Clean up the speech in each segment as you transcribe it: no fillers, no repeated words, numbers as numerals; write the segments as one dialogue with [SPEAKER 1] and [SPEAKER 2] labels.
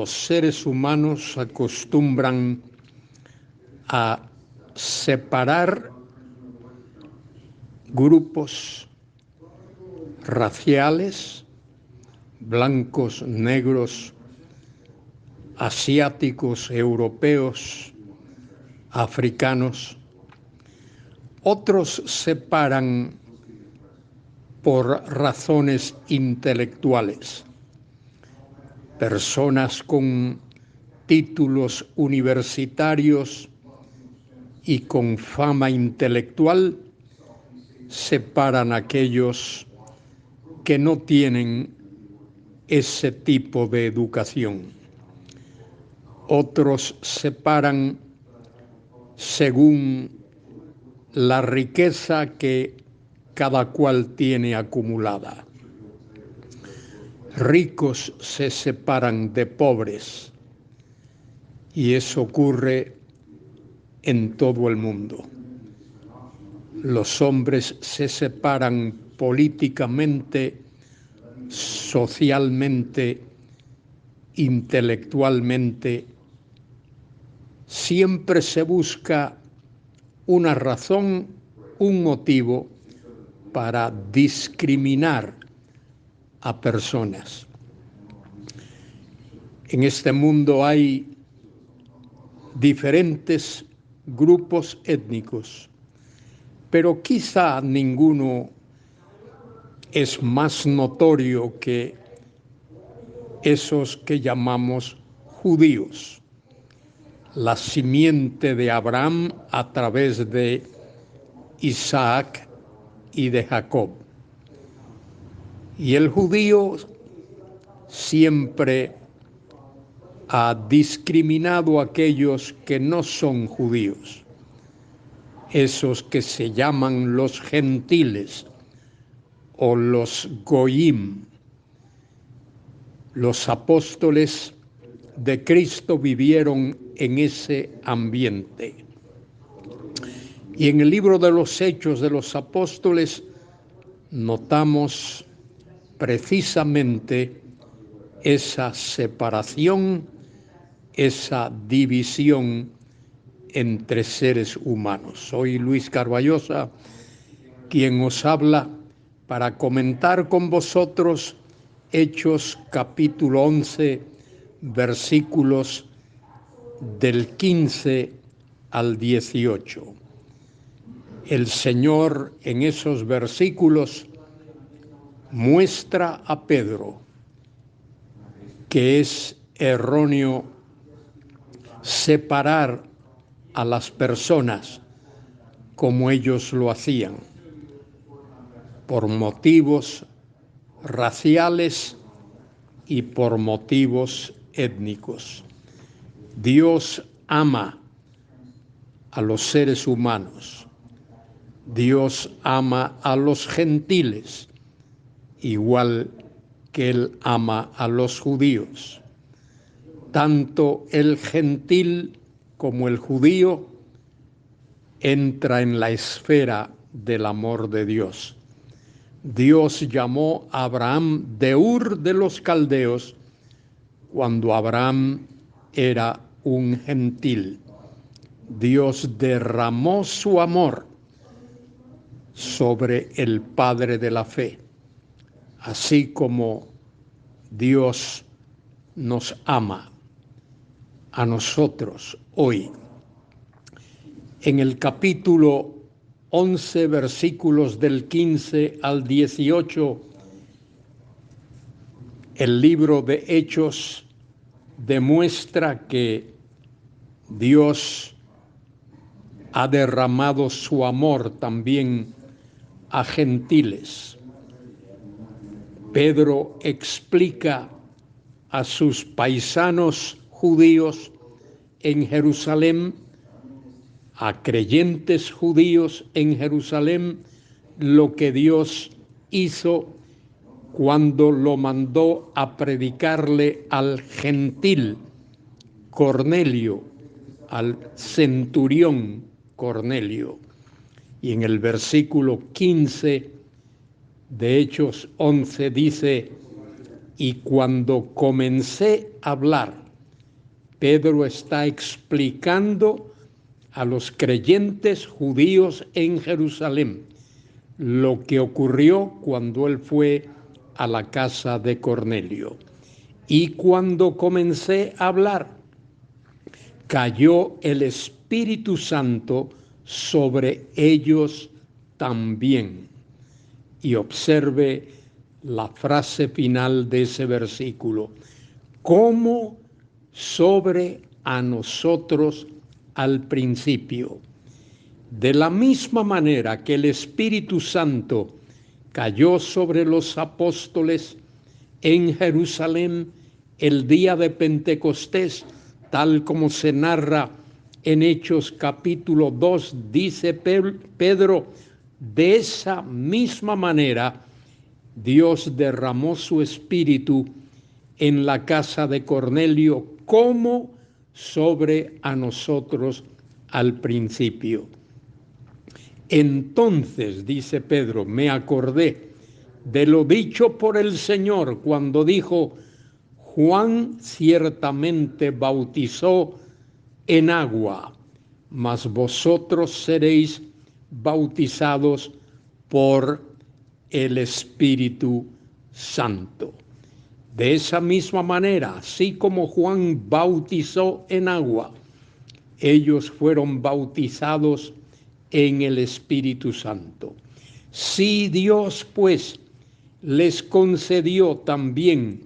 [SPEAKER 1] los seres humanos acostumbran a separar grupos raciales, blancos, negros, asiáticos, europeos, africanos. Otros separan por razones intelectuales. Personas con títulos universitarios y con fama intelectual separan a aquellos que no tienen ese tipo de educación. Otros separan según la riqueza que cada cual tiene acumulada. Ricos se separan de pobres y eso ocurre en todo el mundo. Los hombres se separan políticamente, socialmente, intelectualmente. Siempre se busca una razón, un motivo para discriminar a personas. En este mundo hay diferentes grupos étnicos, pero quizá ninguno es más notorio que esos que llamamos judíos, la simiente de Abraham a través de Isaac y de Jacob. Y el judío siempre ha discriminado a aquellos que no son judíos, esos que se llaman los gentiles o los goyim. Los apóstoles de Cristo vivieron en ese ambiente. Y en el libro de los Hechos de los Apóstoles notamos precisamente esa separación, esa división entre seres humanos. Soy Luis Carballosa, quien os habla para comentar con vosotros Hechos capítulo 11, versículos del 15 al 18. El Señor en esos versículos muestra a Pedro que es erróneo separar a las personas como ellos lo hacían, por motivos raciales y por motivos étnicos. Dios ama a los seres humanos. Dios ama a los gentiles, igual que Él ama a los judíos. Tanto el gentil como el judío entra en la esfera del amor de Dios. Dios llamó a Abraham de Ur de los Caldeos cuando Abraham era un gentil. Dios derramó su amor sobre el Padre de la fe, así como Dios nos ama a nosotros hoy. En el capítulo 11, versículos del 15 al 18, el libro de Hechos demuestra que Dios ha derramado su amor también a gentiles. Pedro explica a sus paisanos judíos en Jerusalén, a creyentes judíos en Jerusalén, lo que Dios hizo cuando lo mandó a predicarle al gentil Cornelio, al centurión Cornelio. Y en el versículo 15 de Hechos 11 dice: y cuando comencé a hablar Pedro está explicando a los creyentes judíos en Jerusalén lo que ocurrió cuando él fue a la casa de Cornelio. Y cuando comencé a hablar, cayó el Espíritu Santo sobre ellos también. Y observe la frase final de ese versículo: como sobre a nosotros al principio. De la misma manera que el Espíritu Santo cayó sobre los apóstoles en Jerusalén el día de Pentecostés, tal como se narra en Hechos capítulo 2, dice Pedro, de esa misma manera Dios derramó su Espíritu en la casa de Cornelio como sobre a nosotros al principio. Entonces, dice Pedro, me acordé de lo dicho por el Señor cuando dijo: Juan ciertamente bautizó en agua, mas vosotros seréis bautizados por el Espíritu Santo. De esa misma manera, así como Juan bautizó en agua, ellos fueron bautizados en el Espíritu Santo. Si Dios, pues, les concedió también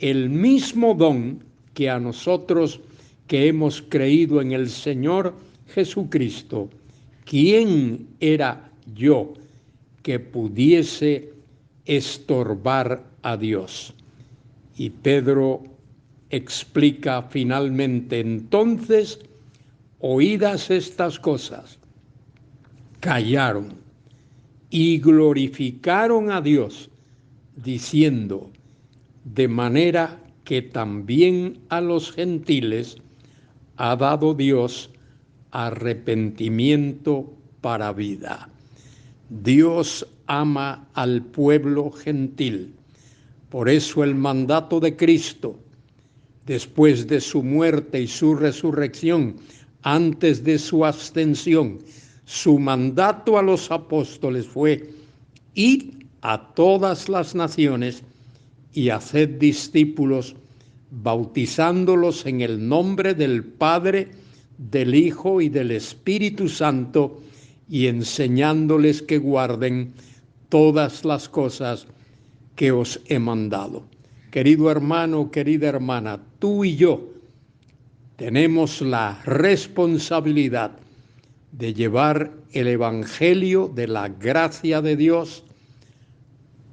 [SPEAKER 1] el mismo don que a nosotros que hemos creído en el Señor Jesucristo, ¿quién era yo que pudiese estorbar a Dios? Y Pedro explica finalmente: entonces, oídas estas cosas, callaron y glorificaron a Dios, diciendo: de manera que también a los gentiles ha dado Dios arrepentimiento para vida. Dios ama al pueblo gentil. Por eso el mandato de Cristo, después de su muerte y su resurrección, antes de su ascensión, su mandato a los apóstoles fue: id a todas las naciones y haced discípulos, bautizándolos en el nombre del Padre, del Hijo y del Espíritu Santo, y enseñándoles que guarden todas las cosas que os he mandado. Querido hermano, querida hermana, tú y yo tenemos la responsabilidad de llevar el Evangelio de la gracia de Dios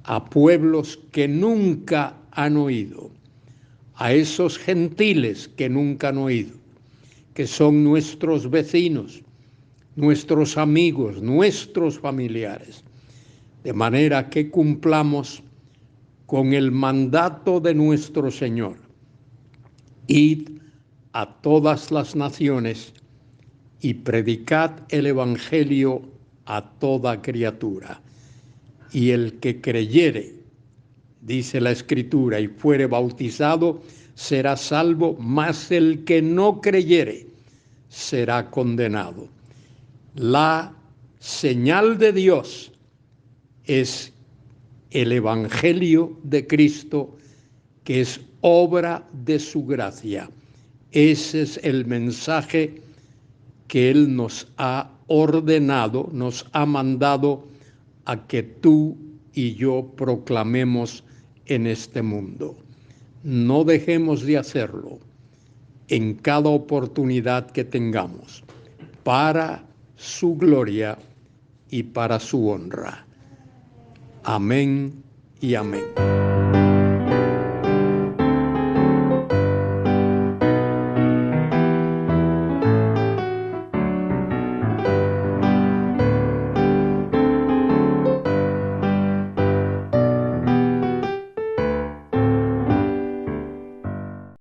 [SPEAKER 1] a pueblos que nunca han oído, a esos gentiles que nunca han oído, que son nuestros vecinos, nuestros amigos, nuestros familiares, de manera que cumplamos con el mandato de nuestro Señor: id a todas las naciones y predicad el Evangelio a toda criatura. Y el que creyere, dice la Escritura, y fuere bautizado, será salvo, mas el que no creyere será condenado. La señal de Dios es el Evangelio de Cristo, que es obra de su gracia. Ese es el mensaje que Él nos ha ordenado, nos ha mandado a que tú y yo proclamemos en este mundo. No dejemos de hacerlo en cada oportunidad que tengamos, para su gloria y para su honra. Amén y amén.